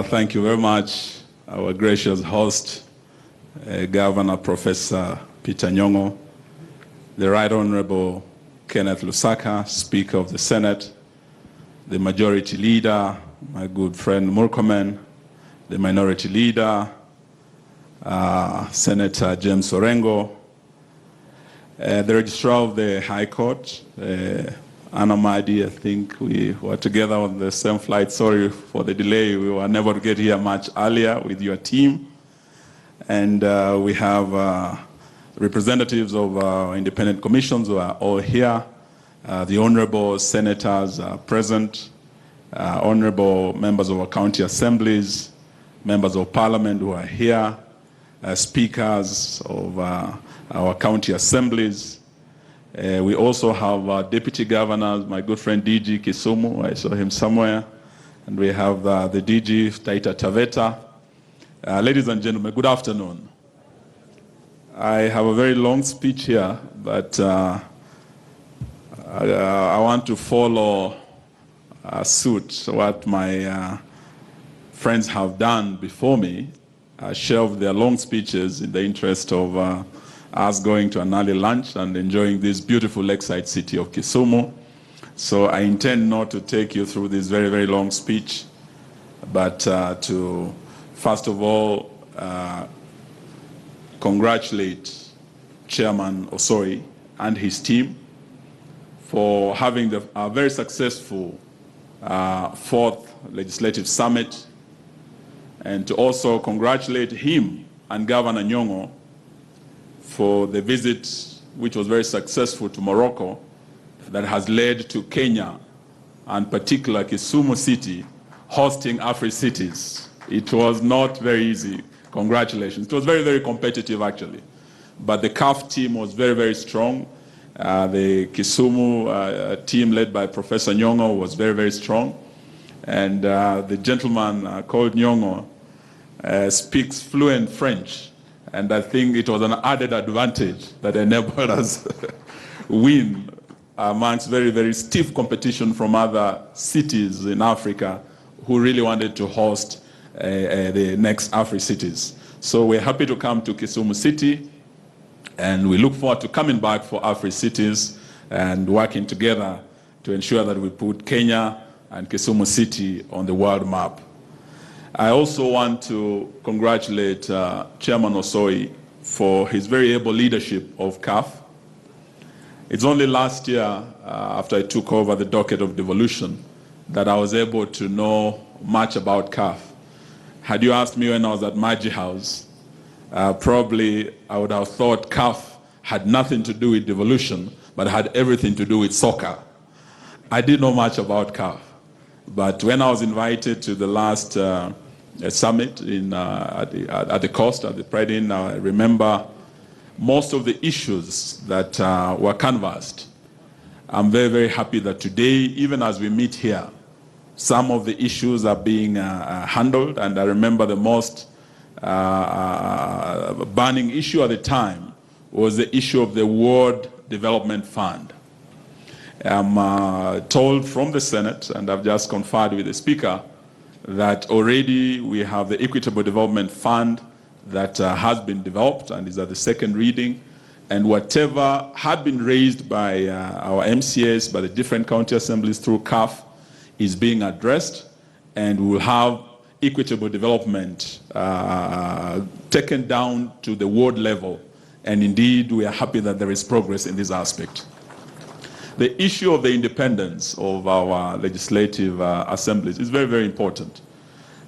Thank you very much, our gracious host, Governor Professor Peter Nyong'o, the Right Honorable Kenneth Lusaka, Speaker of the Senate, the Majority Leader, my good friend Murkomen, the Minority Leader, Senator James Orengo, the Registrar of the High Court, Anna Madi. I think we were together on the same flight. Sorry for the delay. We were unable to get here much earlier with your team. And we have representatives of independent commissions who are all here. The honorable senators are present, honorable members of our county assemblies, members of parliament who are here, speakers of our county assemblies. We also have deputy governors, my good friend DG Kisumu, I saw him somewhere, and we have the DG Taita Taveta. Ladies and gentlemen, good afternoon. I have a very long speech here, but I want to follow suit what my friends have done before me, shelved their long speeches in the interest of us going to an early lunch and enjoying this beautiful lakeside city of Kisumu. So I intend not to take you through this very, very long speech, but to, first of all, congratulate Chairman Osoi and his team for having a very successful 4th Legislative Summit, and to also congratulate him and Governor Nyong'o for the visit, which was very successful, to Morocco, that has led to Kenya, and particularly Kisumu City, hosting Afri-Cities. It was not very easy. Congratulations. It was very, very competitive, actually. But the CAF team was very, very strong. The Kisumu team led by Professor Nyong'o was very, very strong. And the gentleman called Nyong'o speaks fluent French. And I think it was an added advantage that enabled us win amongst very, very stiff competition from other cities in Africa who really wanted to host the next Afri-Cities. So we're happy to come to Kisumu City, and we look forward to coming back for Afri-Cities and working together to ensure that we put Kenya and Kisumu City on the world map. I also want to congratulate Chairman Osoi for his very able leadership of CAF. It's only last year, after I took over the docket of devolution, that I was able to know much about CAF. Had you asked me when I was at Maji House, probably I would have thought CAF had nothing to do with devolution, but had everything to do with soccer. I didn't know much about CAF. But when I was invited to the last summit at the coast, at the Pride Inn, I remember most of the issues that were canvassed. I'm very, very happy that today, even as we meet here, some of the issues are being handled. And I remember the most burning issue at the time was the issue of the Ward Development Fund. I'm told from the Senate, and I've just conferred with the Speaker, that already we have the Equitable Development Fund that has been developed and is at the second reading. And whatever had been raised by our MCAs, by the different county assemblies through CAF, is being addressed, and we will have equitable development taken down to the ward level. And indeed, we are happy that there is progress in this aspect. The issue of the independence of our legislative assemblies is very, very important.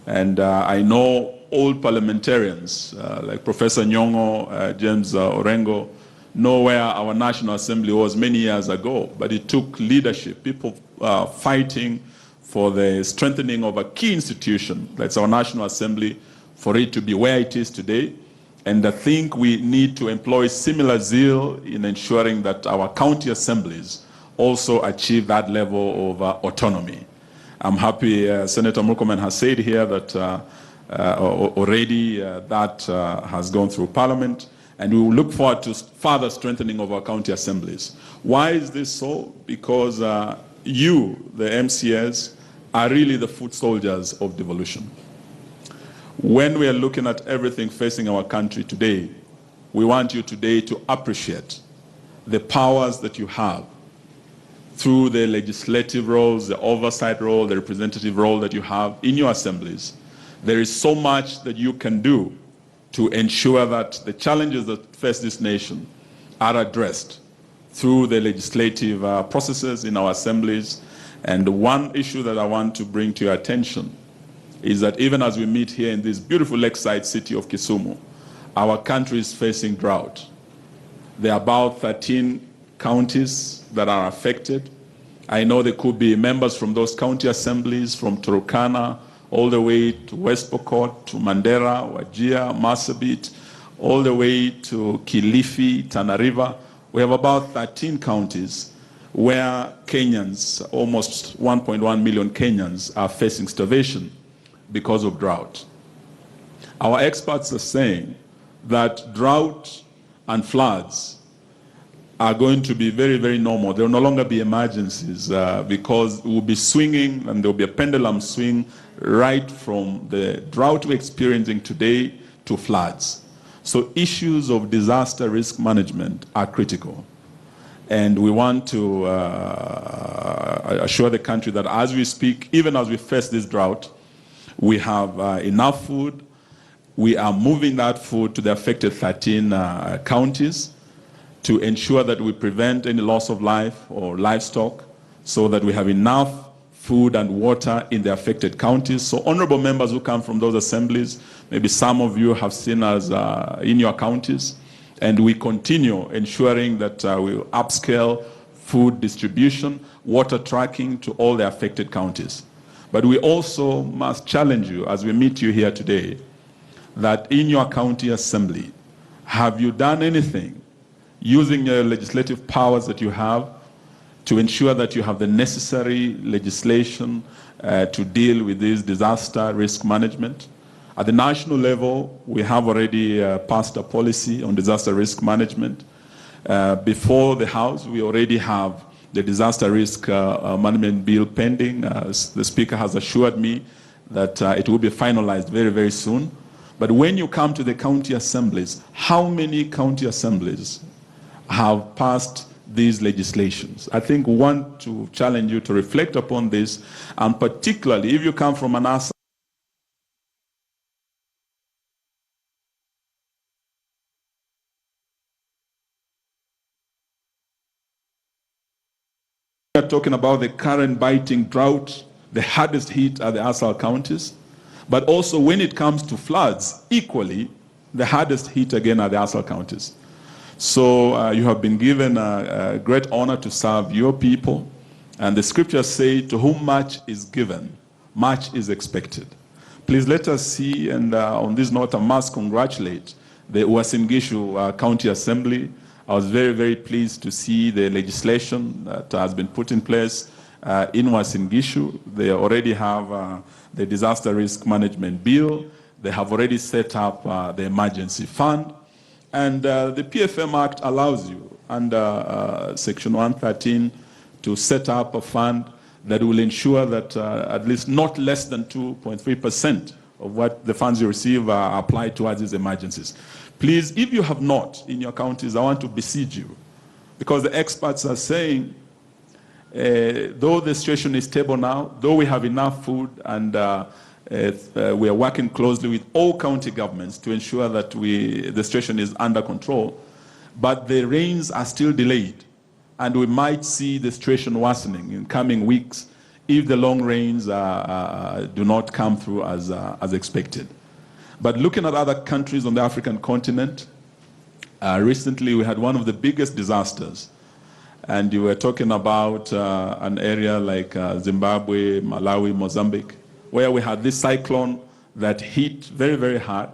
And I know old parliamentarians like Professor Nyong'o, James Orengo, know where our National Assembly was many years ago, but it took leadership, people fighting for the strengthening of a key institution, that's our National Assembly, for it to be where it is today. And I think we need to employ similar zeal in ensuring that our county assemblies also achieve that level of autonomy. I'm happy Senator Murkomen has said here that already that has gone through Parliament, and we will look forward to further strengthening of our county assemblies. Why is this so? Because you, the MCS, are really the foot soldiers of devolution. When we are looking at everything facing our country today, we want you today to appreciate the powers that you have through the legislative roles, the oversight role, the representative role that you have in your assemblies. There is so much that you can do to ensure that the challenges that face this nation are addressed through the legislative processes in our assemblies. And one issue that I want to bring to your attention is that even as we meet here in this beautiful lakeside city of Kisumu, our country is facing drought. There are about 13 counties that are affected. I know there could be members from those county assemblies, from Turkana, all the way to West Pokot, to Mandera, Wajir, Marsabit, all the way to Kilifi, Tana River. We have about 13 counties where Kenyans, almost 1.1 million Kenyans, are facing starvation because of drought. Our experts are saying that drought and floods are going to be very, very normal. There will no longer be emergencies because we will be swinging, and there will be a pendulum swing right from the drought we're experiencing today to floods. So issues of disaster risk management are critical. And we want to assure the country that as we speak, even as we face this drought, we have enough food. We are moving that food to the affected 13 counties to ensure that we prevent any loss of life or livestock, so that we have enough food and water in the affected counties. So honorable members who come from those assemblies, maybe some of you have seen us in your counties, and we continue ensuring that we upscale food distribution, water tracking to all the affected counties. But we also must challenge you as we meet you here today, that in your county assembly, have you done anything using your legislative powers that you have to ensure that you have the necessary legislation to deal with this disaster risk management? At the national level, we have already passed a policy on disaster risk management. Before the House, we already have the disaster risk management bill pending. The Speaker has assured me that it will be finalized very, very soon. But when you come to the county assemblies, how many county assemblies have passed these legislations? I think we want to challenge you to reflect upon this, and particularly if you come from an assembly we are talking about the current biting drought, the hardest hit are the ASAL counties. But also when it comes to floods, equally, the hardest hit again are the ASAL counties. So you have been given a great honor to serve your people. And the scriptures say, to whom much is given, much is expected. Please let us see, and on this note, I must congratulate the Uasin Gishu County Assembly. I was very, very pleased to see the legislation that has been put in place in Uasin Gishu. They already have the disaster risk management bill. They have already set up the emergency fund. And the PFM Act allows you under Section 113 to set up a fund that will ensure that at least not less than 2.3% of what the funds you receive are applied towards these emergencies. Please, if you have not in your counties, I want to beseech you, because the experts are saying, though the situation is stable now, though we have enough food, and we are working closely with all county governments to ensure that the situation is under control, but the rains are still delayed, and we might see the situation worsening in coming weeks if the long rains do not come through as expected. But looking at other countries on the African continent, recently we had one of the biggest disasters. And you were talking about an area like Zimbabwe, Malawi, Mozambique, where we had this cyclone that hit very, very hard.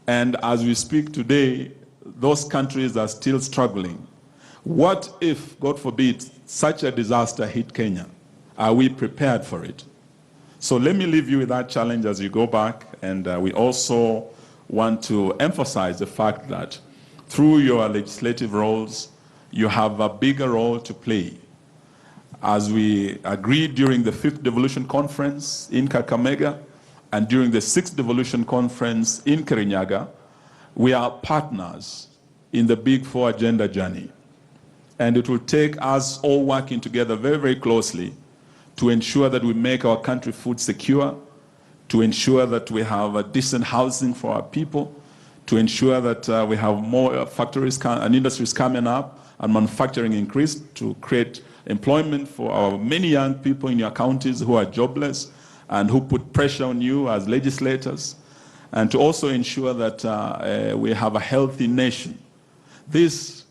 And as we speak today, those countries are still struggling. What if, God forbid, such a disaster hit Kenya? Are we prepared for it? So let me leave you with that challenge as you go back. And we also want to emphasize the fact that through your legislative roles, you have a bigger role to play. As we agreed during the 5th Devolution Conference in Kakamega and during the 6th Devolution Conference in Kirinyaga, we are partners in the Big Four agenda journey. And it will take us all working together very, very closely to ensure that we make our country food secure, to ensure that we have a decent housing for our people, to ensure that we have more factories and industries coming up and manufacturing increased to create employment for our many young people in your counties who are jobless and who put pressure on you as legislators, and to also ensure that we have a healthy nation. This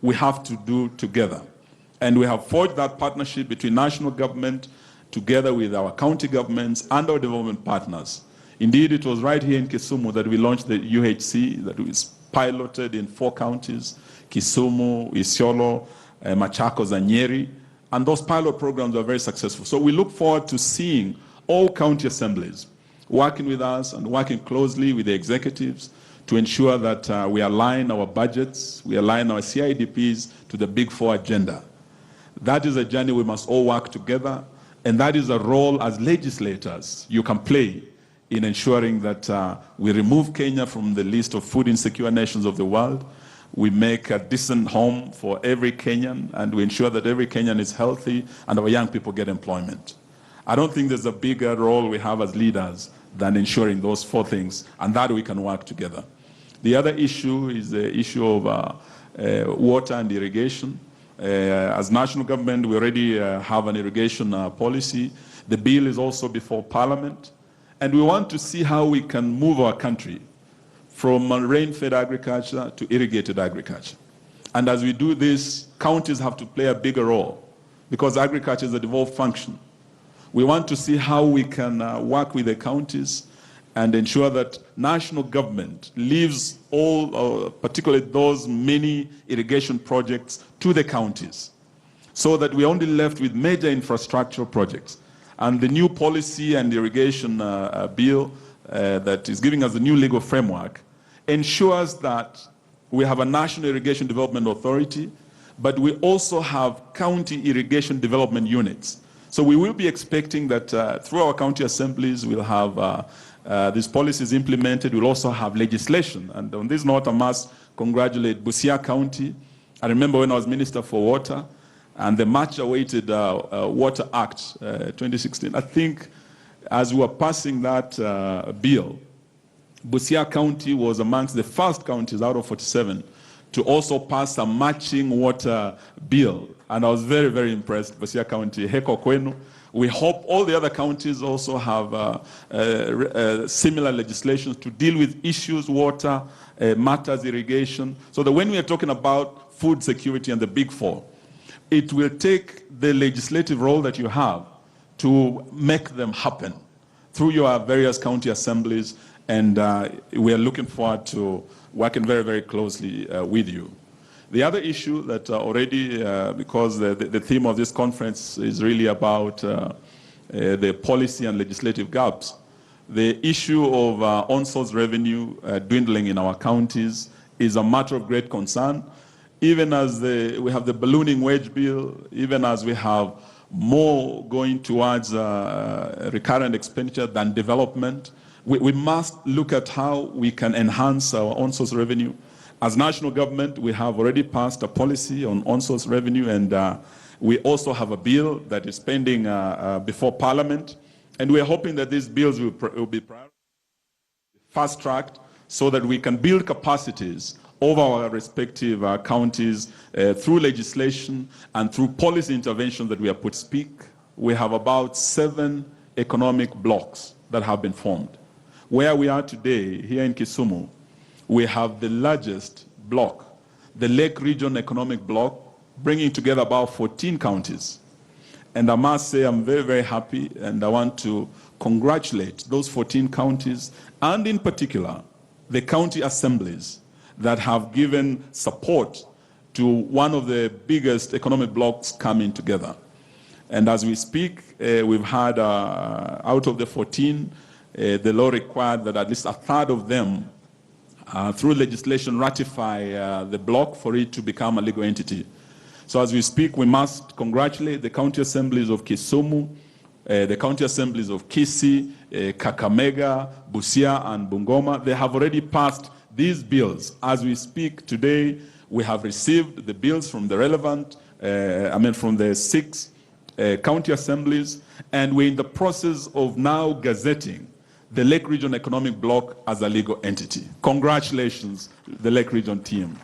we have to do together. And we have forged that partnership between national government together with our county governments and our development partners. Indeed, it was right here in Kisumu that we launched the UHC that was piloted in 4 counties, Kisumu, Isiolo, Machakos, and Nyeri. And those pilot programs are very successful. So we look forward to seeing all county assemblies working with us and working closely with the executives to ensure that we align our budgets, we align our CIDPs to the Big Four agenda. That is a journey we must all work together, and that is a role as legislators you can play in ensuring that we remove Kenya from the list of food insecure nations of the world. We make a decent home for every Kenyan, and we ensure that every Kenyan is healthy and our young people get employment. I don't think there's a bigger role we have as leaders than ensuring those 4 things, and that we can work together. The other issue is the issue of water and irrigation. As national government, we already have an irrigation policy. The bill is also before Parliament. And we want to see how we can move our country from rain-fed agriculture to irrigated agriculture. And as we do this, counties have to play a bigger role because agriculture is a devolved function. We want to see how we can work with the counties and ensure that national government leaves all, particularly those many irrigation projects, to the counties, so that we're only left with major infrastructural projects. And the new policy and irrigation bill that is giving us a new legal framework ensures that we have a National Irrigation Development Authority, but we also have county irrigation development units. So we will be expecting that through our county assemblies, we'll have these policies implemented. We'll also have legislation. And on this note, I must congratulate Busia County. I remember when I was Minister for Water, and the much-awaited Water Act 2016. I think as we were passing that bill, Busia County was amongst the first counties out of 47 to also pass a matching water bill. And I was very, very impressed, Busia County, heko kwenu. We hope all the other counties also have similar legislation to deal with issues, water, matters, irrigation, so that when we are talking about food security and the Big Four, it will take the legislative role that you have to make them happen through your various county assemblies, and we are looking forward to working very, very closely with you. The other issue that already, because the theme of this conference is really about the policy and legislative gaps, the issue of on-source revenue dwindling in our counties is a matter of great concern. Even as we have the ballooning wage bill, even as we have more going towards recurrent expenditure than development, we must look at how we can enhance our on-source revenue. As national government, we have already passed a policy on on-source revenue, and we also have a bill that is pending before Parliament. And we're hoping that these bills will be fast-tracked so that we can build capacities over our respective counties through legislation and through policy interventions that we have put speak. We have about 7 economic blocks that have been formed. Where we are today, here in Kisumu, we have the largest block, the Lake Region Economic Block, bringing together about 14 counties. And I must say I'm very, very happy, and I want to congratulate those 14 counties, and in particular, the county assemblies that have given support to one of the biggest economic blocks coming together. And as we speak, we've had, out of the 14, the law required that at least a third of them, through legislation, ratify the block for it to become a legal entity. So as we speak, we must congratulate the county assemblies of Kisumu, the county assemblies of Kisii, Kakamega, Busia, and Bungoma. They have already passed these bills. As we speak today, we have received the bills from the relevant, from the 6 county assemblies, and we're in the process of now gazetting the Lake Region Economic Bloc as a legal entity. Congratulations, the Lake Region team.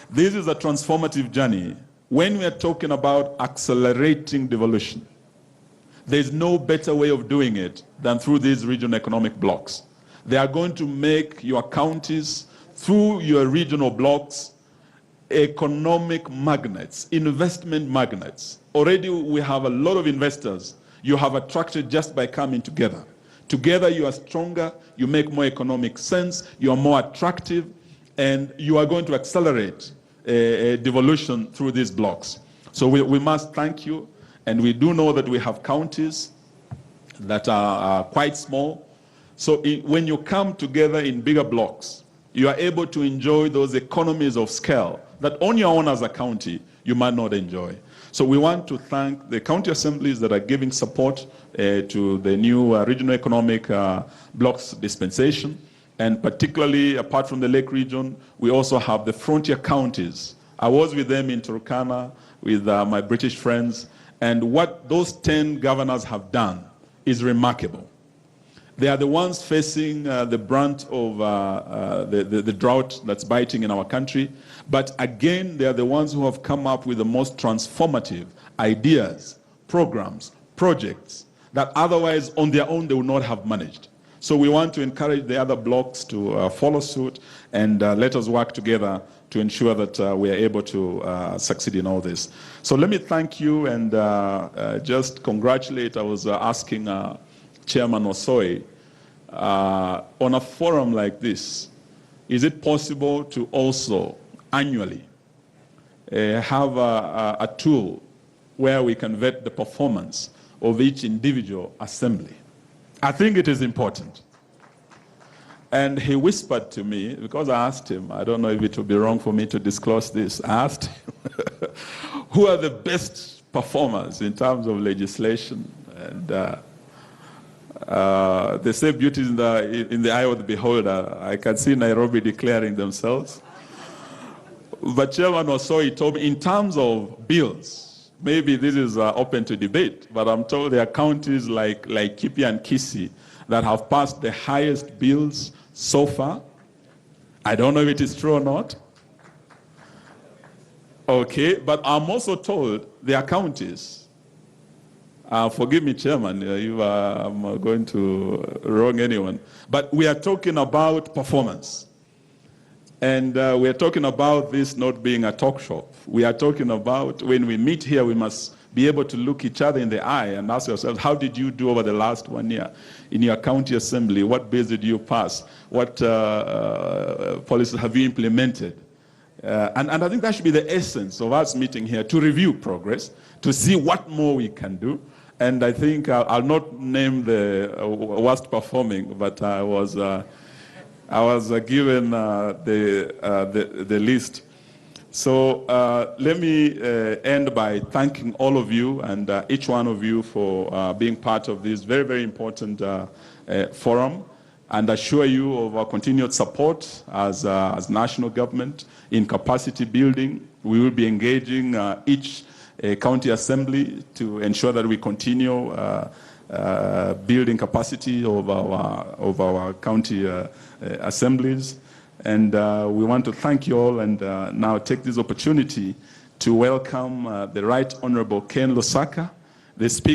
This is a transformative journey. When we are talking about accelerating devolution, there's no better way of doing it than through these regional economic blocks. They are going to make your counties, through your regional blocks, economic magnets, investment magnets. Already we have a lot of investors you have attracted just by coming together. Together you are stronger, you make more economic sense, you are more attractive, and you are going to accelerate devolution through these blocks. So we must thank you, and we do know that we have counties that are quite small. So when you come together in bigger blocks, you are able to enjoy those economies of scale that on your own as a county you might not enjoy. So we want to thank the county assemblies that are giving support to the new regional economic blocks dispensation. And particularly, apart from the Lake region, we also have the frontier counties. I was with them in Turkana with my British friends, and what those 10 governors have done is remarkable. They are the ones facing the brunt of the drought that's biting in our country. But again, they are the ones who have come up with the most transformative ideas, programs, projects that otherwise on their own they would not have managed. So we want to encourage the other blocks to follow suit and let us work together to ensure that we are able to succeed in all this. So let me thank you and just congratulate. I was asking Chairman Osoi, on a forum like this, is it possible to also annually have a tool where we can vet the performance of each individual assembly? I think it is important. And he whispered to me, because I asked him, I don't know if it would be wrong for me to disclose this, I asked him, who are the best performers in terms of legislation? And they say beauty is in the eye of the beholder. I can see Nairobi declaring themselves. But Chairman Osoi told me, in terms of bills, maybe this is open to debate, but I'm told there are counties like Kipi and Kisii that have passed the highest bills so far. I don't know if it is true or not. Okay, but I'm also told there are counties. Forgive me, Chairman, if I'm going to wrong anyone. But we are talking about performance. And we are talking about this not being a talk shop. We are talking about when we meet here, we must be able to look each other in the eye and ask ourselves, how did you do over the last 1 year in your county assembly? What bills did you pass? What policies have you implemented? And I think that should be the essence of us meeting here, to review progress, to see what more we can do. And I think I'll not name the worst performing, but I was given the list. So let me end by thanking all of you and each one of you for being part of this very, very important forum, and assure you of our continued support as national government in capacity building. We will be engaging each county assembly to ensure that we continue building capacity of our county assemblies. And we want to thank you all, and now take this opportunity to welcome the Right Honorable Ken Lusaka, the Speaker.